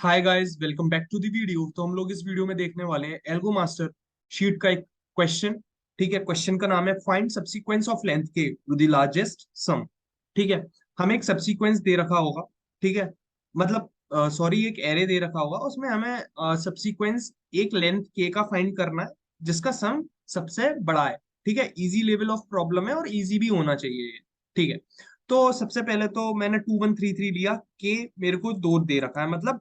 Hi guys, welcome back to the video. तो हम लोग इस वीडियो में देखने वाले हैं एल्गो मास्टर शीट का एक क्वेश्चन। ठीक है, क्वेश्चन का नाम है फाइंड सबसीक्वेंस ऑफ लेंथ के विद द लार्जेस्ट सम। ठीक है, हमें एक सबसीक्वेंस दे रखा होगा। ठीक है, मतलब सॉरी, एक एरे दे रखा होगा, उसमें हमें सबसीक्वेंस एक लेंथ के का फाइंड करना है जिसका सम सबसे बड़ा है। ठीक है, इजी लेवल ऑफ प्रॉब्लम है और इजी भी होना चाहिए ये। ठीक है, तो सबसे पहले तो मैंने 2133 लिया के मेरे को दो दे रखा है। मतलब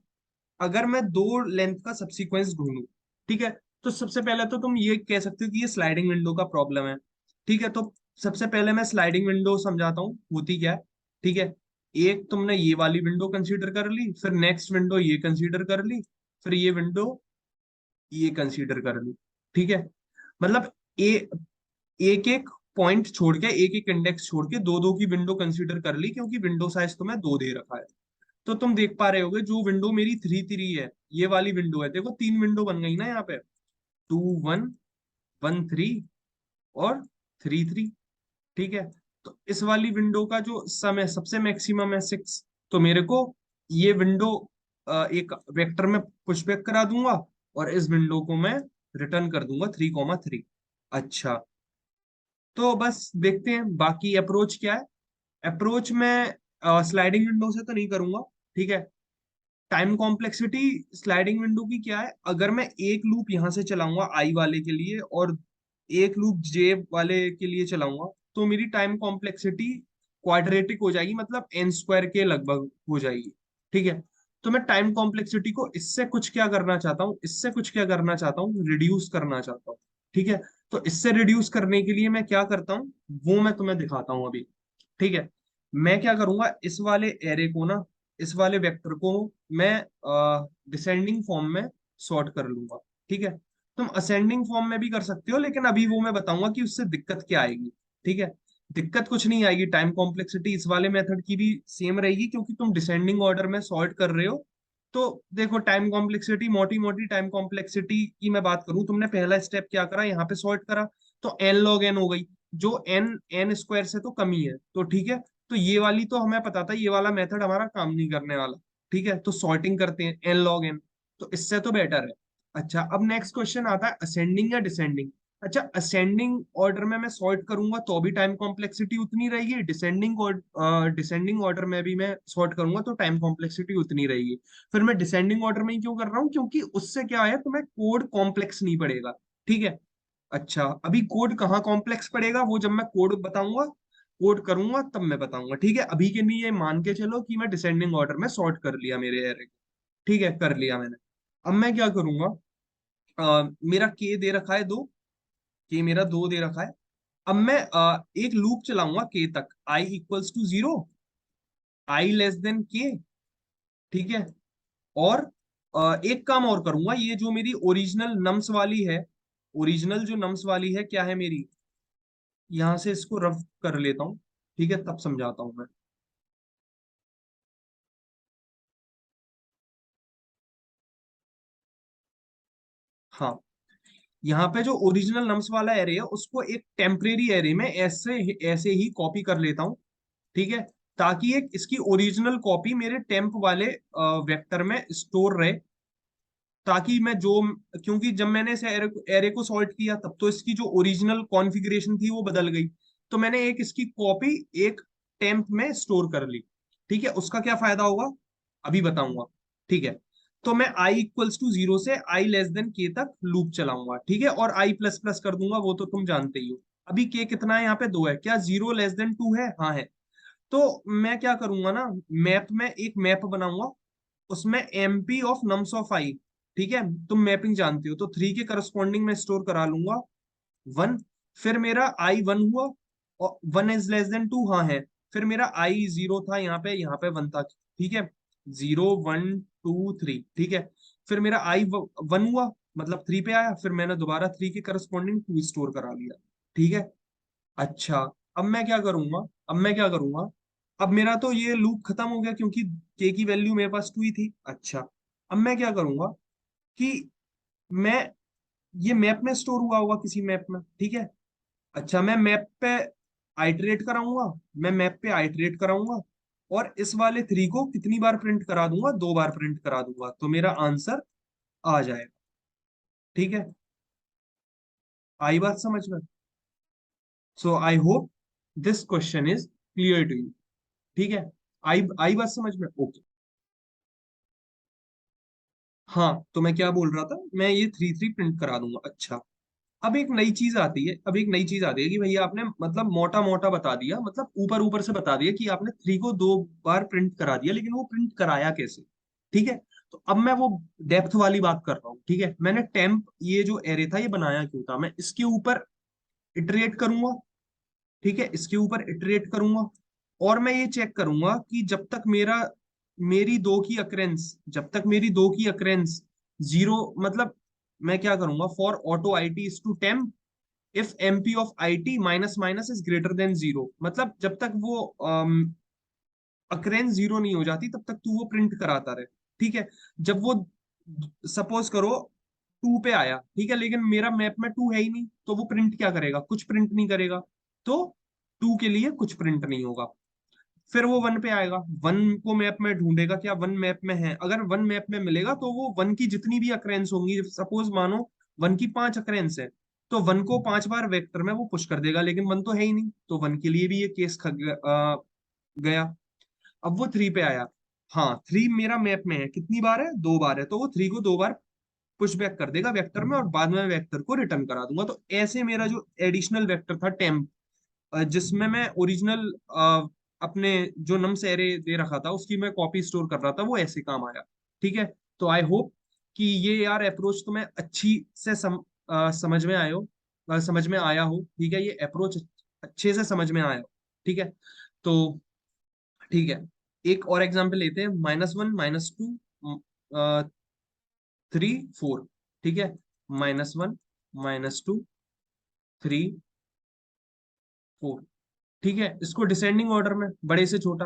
अगर मैं दो लेंथ का सबसीक्वेंस ढूंढूं, ठीक है, तो सबसे पहले तो तुम ये कह सकते हो कि ये स्लाइडिंग विंडो का प्रॉब्लम है। ठीक है, तो सबसे पहले मैं स्लाइडिंग विंडो समझाता हूँ होती क्या है। ठीक है, एक तुमने ये वाली विंडो कंसीडर कर ली, फिर नेक्स्ट विंडो ये कंसीडर कर ली, फिर ये विंडो ये कंसीडर कर ली। ठीक है, मतलब ए एक एक पॉइंट छोड़ के, एक एक इंडेक्स छोड़ के दो दो की विंडो कंसीडर कर ली, क्योंकि विंडो साइज तुम्हें दो दे रखा है। तो तुम देख पा रहे होगे जो विंडो मेरी 3 3 है, ये वाली विंडो है। देखो तीन विंडो बन गई ना यहाँ पे, 2 1 1 3 और 3 3। ठीक है, तो इस वाली विंडो का जो सम है सबसे मैक्सिमम है 6। तो मेरे को ये विंडो एक वेक्टर में पुश बैक करा दूंगा और इस विंडो को मैं रिटर्न कर दूंगा 3 3। अच्छा, तो बस देखते हैं बाकी अप्रोच क्या है। अप्रोच में स्लाइडिंग विंडो से तो नहीं करूंगा। ठीक है, टाइम कॉम्प्लेक्सिटी स्लाइडिंग विंडो की क्या है, अगर मैं एक लूप यहां से चलाऊंगा आई वाले के लिए और एक लूप जे वाले के लिए चलाऊंगा, तो मेरी टाइम कॉम्प्लेक्सिटी क्वाड्रेटिक हो जाएगी, मतलब एन स्क्वायर के लगभग हो जाएगी। ठीक है, तो मैं टाइम कॉम्प्लेक्सिटी को इससे कुछ क्या करना चाहता हूँ, इससे कुछ क्या करना चाहता हूँ, रिड्यूस करना चाहता हूँ। ठीक है, तो इससे रिड्यूस करने के लिए मैं क्या करता हूँ वो मैं तुम्हें दिखाता हूँ अभी। ठीक है, मैं क्या करूंगा, इस वाले एरे को ना, इस वाले वेक्टर को मैं डिसेंडिंग फॉर्म में सॉर्ट कर लूंगा। ठीक है, तुम असेंडिंग फॉर्म में भी कर सकते हो, लेकिन अभी वो मैं बताऊंगा कि उससे दिक्कत क्या आएगी। ठीक है, दिक्कत कुछ नहीं आएगी, टाइम कॉम्प्लेक्सिटी इस वाले मेथड की भी सेम रहेगी, क्योंकि तुम डिसेंडिंग ऑर्डर में सॉर्ट कर रहे हो। तो देखो टाइम कॉम्प्लेक्सिटी, मोटी मोटी टाइम कॉम्प्लेक्सिटी की मैं बात करूं, तुमने पहला स्टेप क्या करा, यहाँ पे सॉर्ट करा, तो एन लॉग एन हो गई, जो एन एन स्क्वायर से तो कम ही है। तो ठीक है, तो ये वाली तो हमें पता था, ये वाला मेथड हमारा काम नहीं करने वाला। ठीक है, तो सॉर्टिंग करते हैं एन लॉग एन, तो इससे तो बेटर है। अच्छा, अब नेक्स्ट क्वेश्चन आता है असेंडिंग या डिसेंडिंग। अच्छा, असेंडिंग ऑर्डर में मैं सॉर्ट करूंगा तो भी टाइम कॉम्प्लेक्सिटी उतनी रहेगी, डिसेंडिंग ऑर्डर में भी मैं सॉर्ट करूंगा तो टाइम कॉम्प्लेक्सिटी उतनी रहेगी। फिर मैं डिसेंडिंग ऑर्डर में ही क्यों कर रहा हूँ, क्योंकि उससे क्या है, तुम्हें कोड कॉम्प्लेक्स नहीं पड़ेगा। ठीक है, अच्छा, अभी कोड कहाँ कॉम्प्लेक्स पड़ेगा वो जब मैं कोड बताऊंगा, कोड करूंगा तब मैं बताऊंगा। ठीक है, अभी के लिए मान के चलो कि मैं डिसेंडिंग ऑर्डर में सॉर्ट कर लिया मेरे एरे को। ठीक है, कर लिया मैंने। अब मैं क्या करूंगा, मेरा के दे रखा है दो, के मेरा दो दे रखा है। अब मैं एक लूप चलाऊंगा के तक, i equals to 0, i less than k. ठीक है, और एक काम और करूंगा, ये जो मेरी ओरिजिनल नम्स वाली है, ओरिजिनल जो नम्स वाली है क्या है मेरी, यहां से इसको रफ कर लेता हूँ। ठीक है, तब समझाता हूँ मैं। हाँ, यहाँ पे जो ओरिजिनल नम्स वाला एरे है उसको एक टेम्परेरी एरे में ऐसे ऐसे ही कॉपी कर लेता हूँ। ठीक है, ताकि एक इसकी ओरिजिनल कॉपी मेरे टेम्प वाले वेक्टर में स्टोर रहे, ताकि मैं जो, क्योंकि जब मैंने इस एरे को सॉर्ट किया तब तो इसकी जो ओरिजिनल कॉन्फ़िगरेशन थी वो बदल गई। तो मैंने एक इसकी कॉपी एक टेम्प में स्टोर कर ली। ठीक है, उसका क्या फायदा होगा अभी बताऊंगा। ठीक है, तो मैं i इक्वल्स टू 0 से i लेस देन k तक लूप चलाऊंगा। ठीक है, और i प्लस प्लस कर दूंगा, वो तो तुम जानते ही हो। अभी k कितना है, यहाँ पे 2 है, क्या 0 लेस देन 2 है, हाँ है। तो मैं क्या करूंगा ना, मैप में एक मैप बनाऊंगा, उसमें एमपी ऑफ नम्स ऑफ आई। ठीक है, तुम मैपिंग जानते हो, तो 3 के करस्पॉन्डिंग में स्टोर करा लूंगा 1। फिर मेरा आई 1 हुआ, और 1 इज लेस देन 2, हाँ है। फिर मेरा आई 0 था, यहाँ पे 1 था। ठीक है, 0 1 2 3। ठीक है, फिर मेरा आई 1 हुआ, मतलब 3 पे आया, फिर मैंने दोबारा 3 के करस्पॉन्डिंग 2 स्टोर करा लिया। ठीक है, अच्छा, अब मैं क्या करूंगा, अब मेरा तो ये लूप खत्म हो गया, क्योंकि के की वैल्यू मेरे पास 2 ही थी। अच्छा, अब मैं क्या करूंगा कि मैं, ये मैप में स्टोर हुआ होगा किसी मैप में। ठीक है, अच्छा, मैं मैप पे आइटरेट कराऊंगा, मैं मैप पे आइटरेट कराऊंगा। और इस वाले 3 को कितनी बार प्रिंट करा दूंगा, 2 बार प्रिंट करा दूंगा, तो मेरा आंसर आ जाएगा। ठीक है, आई बात समझ में? So I hope this question is clear to you. ठीक है, आई बात समझ में? ओके। हाँ, तो मैं क्या बोल रहा था, मैं ये 3 3 प्रिंट करा दूंगा। अच्छा, अब एक नई चीज आती है, अब एक नई चीज आती है कि भैया आपने मतलब मोटा मोटा बता दिया, मतलब ऊपर ऊपर से बता दिया कि आपने 3 को 2 बार प्रिंट करा दिया, लेकिन वो प्रिंट कराया कैसे? ठीक है, तो अब मैं वो डेप्थ वाली बात कर रहा हूँ। ठीक है, मैंने टेम्प ये जो एरे था ये बनाया क्यों था, मैं इसके ऊपर इटरेट करूंगा। ठीक है, इसके ऊपर इटरेट करूंगा, और मैं ये चेक करूंगा कि जब तक मेरी दो की अक्रेंस, जब तक मेरी दो की अक्रेंस जीरो, मतलब मैं क्या करूंगा, for auto I T is to temp if MP of I T minus minus is greater than zero, मतलब जब तक वो अक्रेंस जीरो नहीं हो जाती तब तक तू वो प्रिंट कराता रहे। ठीक है, जब वो सपोज करो 2 पे आया, ठीक है, लेकिन मेरा मैप में 2 है ही नहीं, तो वो प्रिंट क्या करेगा, कुछ प्रिंट नहीं करेगा। तो 2 के लिए कुछ प्रिंट नहीं होगा। फिर वो 1 पे आएगा, 1 को मैप में ढूंढेगा, क्या 1 मैप में है, अगर 1 मैप में मिलेगा तो वो 1 की जितनी भी अक्रेंस होंगी, सपोज मानो 1 की 5 अक्रेंस है, तो 1 को 5 बार वेक्टर में वो पुश कर देगा, लेकिन 1 तो है ही नहीं, तो 1 के लिए भी ये केस गया। अब वो 3 पे आया, हाँ 3 मेरा मैप में है, कितनी बार है, 2 बार है, तो वो 3 को 2 बार पुश बैक कर देगा वेक्टर में, और बाद में वेक्टर को रिटर्न करा दूंगा। तो ऐसे मेरा जो एडिशनल वेक्टर था टेम्प, जिसमें मैं ओरिजिनल अपने जो नम्स एरे दे रखा था उसकी मैं कॉपी स्टोर कर रहा था, वो ऐसे काम आया। ठीक है, तो आई होप कि ये यार अप्रोच तुम्हें अच्छी से समझ में आयो, समझ में आया हो। ठीक है, ये अप्रोच अच्छे से समझ में आया हो। ठीक है, तो ठीक है, एक और एग्जांपल लेते हैं, -1 -2 3 4। ठीक है, -1 -2 3 4। ठीक है, इसको डिसेंडिंग ऑर्डर में, बड़े से छोटा।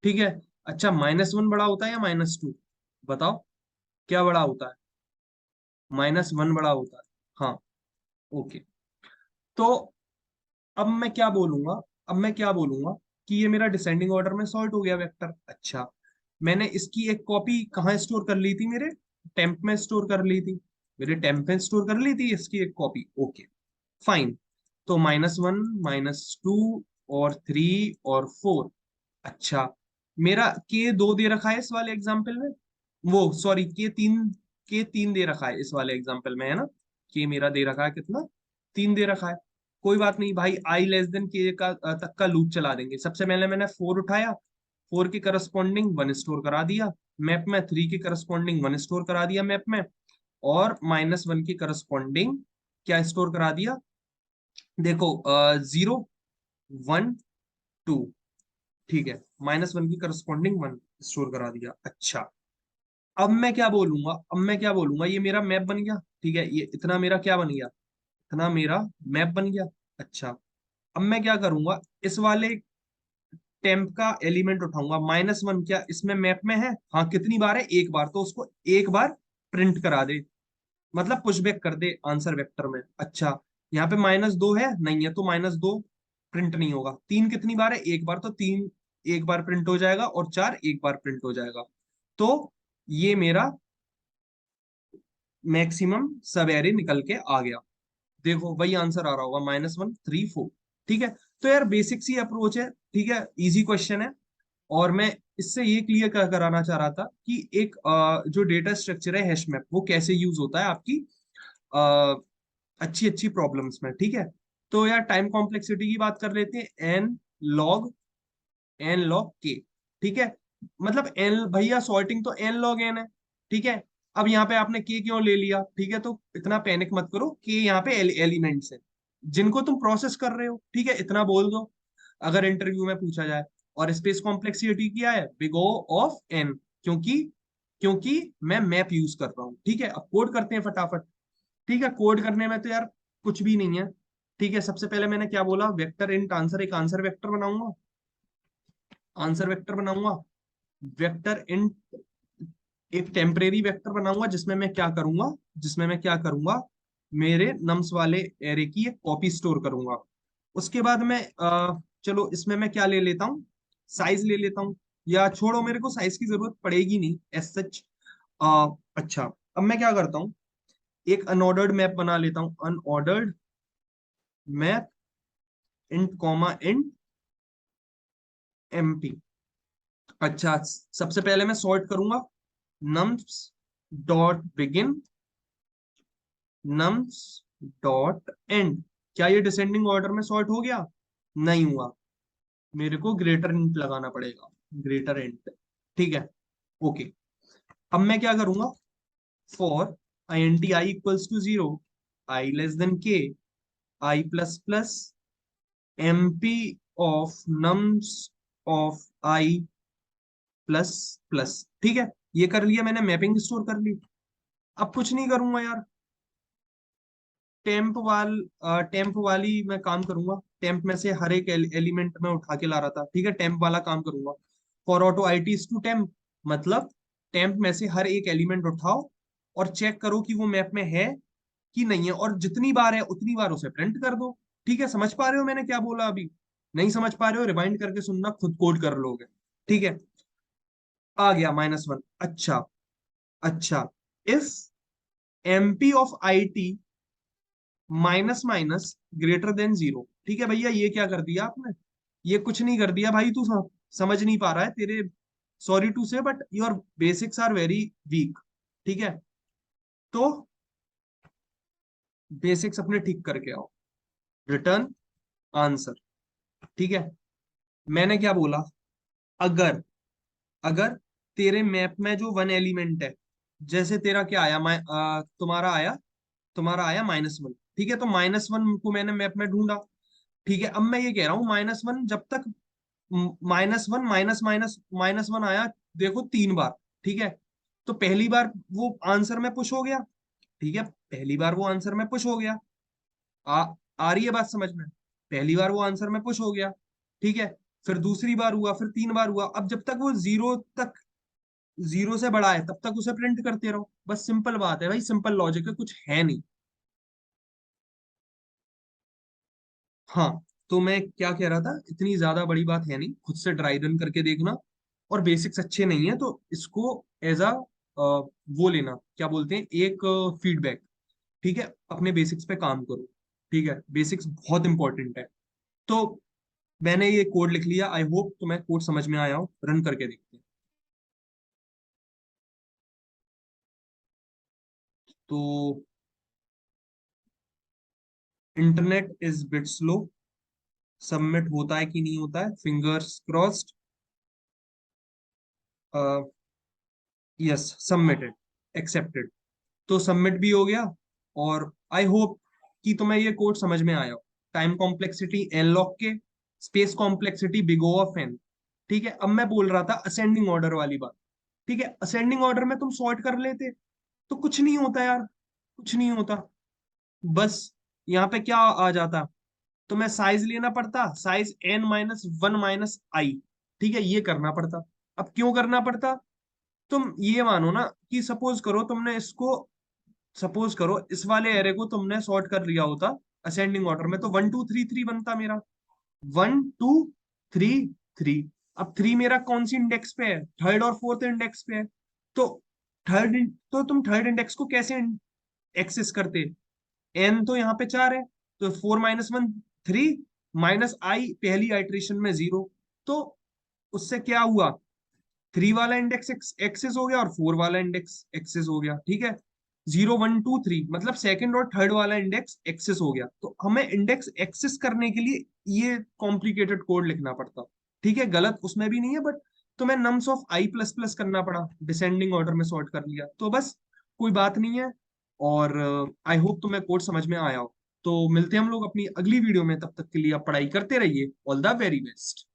ठीक है, अच्छा -1 बड़ा होता है या -2? बताओ, क्या बड़ा होता है? -1 बड़ा होता है। हाँ, ओके। तो अब मैं क्या बोलूंगा, अब मैं क्या बोलूंगा कि ये मेरा डिसेंडिंग ऑर्डर में सॉर्ट हो गया वेक्टर। अच्छा, मैंने इसकी एक कॉपी कहाँ स्टोर कर ली थी, मेरे टेम्प में स्टोर कर ली थी, मेरे टेम्प में स्टोर कर ली थी इसकी एक कॉपी। Okay, fine. तो -1 -2 और 3 और 4। अच्छा, मेरा के 2 दे रखा है इस वाले एग्जाम्पल में, वो सॉरी के 3 दे रखा है इस वाले एग्जाम्पल में, है ना? के मेरा दे रखा है कितना, 3 दे रखा है। कोई बात नहीं भाई, आई लेस देन के का तक का लूप चला देंगे। सबसे पहले मैंने 4 उठाया, 4 के करस्पॉन्डिंग 1 स्टोर करा दिया मैप में, 3 के करस्पॉन्डिंग 1 स्टोर करा दिया मैप में, और -1 के करस्पॉन्डिंग क्या स्टोर करा दिया, देखो 0 1 2। ठीक है, -1 की करस्पॉन्डिंग 1 स्टोर करा दिया। अच्छा, अब मैं क्या बोलूंगा, अब मैं क्या बोलूंगा, ये मेरा मैप बन गया। ठीक है, ये इतना मेरा क्या बन गया, इतना मेरा मैप बन गया। अच्छा, अब मैं क्या करूंगा, इस वाले टेम्प का एलिमेंट उठाऊंगा, -1 क्या इसमें मैप में है, हाँ कितनी बार है, एक बार, तो उसको एक बार प्रिंट करा दे, मतलब पुशबैक कर दे आंसर वेक्टर में। अच्छा, यहाँ पे -2 है, नहीं है, तो -2 प्रिंट नहीं होगा। 3 कितनी बार है, एक बार, तो 3 एक बार प्रिंट हो जाएगा, और 4 एक बार प्रिंट हो जाएगा। तो ये मेरा मैक्सिमम सब एरे निकल के आ गया। देखो वही आंसर आ रहा होगा, -1 3 4। ठीक है, तो यार बेसिक सी अप्रोच है। ठीक है, इजी क्वेश्चन है। और मैं इससे ये क्लियर कराना चाह रहा था कि एक जो डेटा स्ट्रक्चर है हैश मैप, वो कैसे यूज होता है आपकी अच्छी अच्छी प्रॉब्लम्स में। ठीक है, तो यार टाइम कॉम्प्लेक्सिटी की बात कर लेते हैं, एन लॉग के। ठीक है, मतलब एन, भैया सॉर्टिंग तो n log n है। ठीक है, अब यहाँ पे आपने के क्यों ले लिया, ठीक है, तो इतना पैनिक मत करो, के यहाँ पे एलिमेंट्स है जिनको तुम प्रोसेस कर रहे हो। ठीक है, इतना बोल दो अगर इंटरव्यू में पूछा जाए। और स्पेस कॉम्प्लेक्सिटी क्या है, बिग O ऑफ n, क्योंकि क्योंकि मैं मैप यूज कर रहा हूँ। ठीक है, अब कोड करते हैं फटाफट। ठीक है, कोड करने में तो यार कुछ भी नहीं है। ठीक है, सबसे पहले मैंने क्या बोला, वेक्टर इंट आंसर, एक आंसर वेक्टर बनाऊंगा, आंसर वेक्टर बनाऊंगा, वेक्टर इंट एक टेम्परेरी वेक्टर बनाऊंगा, जिसमें मैं क्या करूंगा, मेरे नम्स वाले एरे की एक कॉपी स्टोर करूंगा। उसके बाद मैं चलो इसमें मैं क्या ले लेता हूँ, साइज ले लेता हूँ, या छोड़ो मेरे को साइज की जरूरत पड़ेगी नहीं एज सच। अच्छा, अब मैं क्या करता हूँ, एक अनऑर्डर्ड मैप बना लेता हूँ, unordered map int comma int empty. अच्छा, सबसे पहले मैं सॉर्ट करूंगा nums dot begin, nums dot and. क्या ये डिसेंडिंग ऑर्डर में सॉर्ट हो गया? नहीं हुआ, मेरे को ग्रेटर इंट लगाना पड़ेगा, ग्रेटर इंट। ठीक है, ओके। अब मैं क्या करूंगा, for i n t i equals to 0, i less than k, i plus plus M P of nums of i plus plus. ठीक है, ये कर लिया मैंने, मैपिंग स्टोर कर ली। अब कुछ नहीं करूंगा यार, टेम्प वाली मैं काम करूंगा, टेम्प में से हर एक एलिमेंट में उठा के ला रहा था, ठीक है, टेम्प वाला काम करूंगा। For auto I T to temp, मतलब टेम्प में से हर एक एलिमेंट उठाओ और चेक करो कि वो मैप में है कि नहीं है, और जितनी बार है उतनी बार उसे प्रिंट कर दो। ठीक है, समझ पा रहे हो मैंने क्या बोला अभी? नहीं समझ पा रहे हो, रिवाइंड करके सुनना, खुद कोड कर लोगे। ठीक है, आ गया -1। अच्छा, अच्छा, if MP of I T minus minus greater than 0। ठीक है भैया, ये क्या कर दिया आपने? ये कुछ नहीं कर दिया भाई, तू समझ नहीं पा रहा है, तेरे sorry to say but your basics are very weak. ठीक है, तो बेसिक्स अपने ठीक करके आओ, रिटर्न आंसर। ठीक है, मैंने क्या बोला, अगर अगर तेरे मैप में जो वन एलिमेंट है, जैसे तेरा क्या आया, तुम्हारा आया -1। ठीक है, तो -1 को मैंने मैप में ढूंढा। ठीक है, अब मैं ये कह रहा हूँ -1 जब तक, -1 माइनस माइनस -1 आया, देखो 3 बार। ठीक है, तो पहली बार वो आंसर में पुश हो गया। ठीक है, पहली बार वो आंसर में पुश हो गया। आ आ रही है बात समझ में? पहली बार वो आंसर में पुश हो गया। ठीक है, फिर दूसरी बार हुआ, फिर 3 बार हुआ। अब जब तक वो 0 से बड़ा है तब तक उसे प्रिंट करते रहो, बस सिंपल बात है भाई, सिंपल लॉजिक है, कुछ है नहीं। हाँ, तो मैं क्या कह रहा था, इतनी ज्यादा बड़ी बात है नहीं, खुद से ड्राई रन करके देखना। और बेसिक्स अच्छे नहीं है तो इसको एज अ वो लेना, क्या बोलते हैं, एक फीडबैक। ठीक है, अपने बेसिक्स पे काम करो। ठीक है, बेसिक्स बहुत इंपॉर्टेंट है। तो मैंने ये कोड लिख लिया, आई होप तुम्हें कोड समझ में आया हो, रन करके देखते हैं। तो internet is bit slow, submit होता है कि नहीं होता है, fingers crossed. Yes, submitted, accepted. तो सबमिट भी हो गया। और आई होप कि तुम्हें ये कोड समझ में आया हो। Time complexity N log K, space complexity big O of N. ठीक है, अब मैं बोल रहा था असेंडिंग ऑर्डर वाली बात। ठीक है, असेंडिंग ऑर्डर में तुम सॉर्ट कर लेते तो कुछ नहीं होता यार, कुछ नहीं होता। बस यहाँ पे क्या आ जाता, तुम्हें साइज लेना पड़ता, साइज n-1 - i। ठीक है, ये करना पड़ता। अब क्यों करना पड़ता? तुम ये मानो ना कि सपोज करो तुमने इसको, सपोज करो इस वाले एरे को तुमने सॉर्ट कर लिया होता असेंडिंग ऑर्डर में, तो 1 2 3 3 बनता मेरा, 1 2 3 3। अब 3 मेरा कौन सी इंडेक्स पे है? थर्ड और फोर्थ इंडेक्स पे है। तो तो तुम थर्ड इंडेक्स को कैसे एक्सेस करते? एन तो यहाँ पे 4 है, तो 4 - 1 3, -i पहली आइट्रेशन में 0। तो उससे क्या हुआ, 3 वाला इंडेक्स एक्सेस हो गया और 4 वाला इंडेक्स एक्सेस हो गया। ठीक है, 0 1 2 3 मतलब सेकंड और थर्ड वाला इंडेक्स एक्सेस हो गया, तो हमें इंडेक्स एक्सेस करने के लिए ये कॉम्प्लिकेटेड कोड लिखना पड़ता। ठीक है, गलत उसमें भी नहीं है, बट तुम्हें nums of i plus plus करना पड़ा, डिसेंडिंग ऑर्डर में सॉर्ट कर लिया, तो बस कोई बात नहीं है। और आई होप तुम्हें कोड समझ में आया हो। तो मिलते हैं हम लोग अपनी अगली वीडियो में, तब तक के लिए आप पढ़ाई करते रहिए, ऑल द वेरी बेस्ट।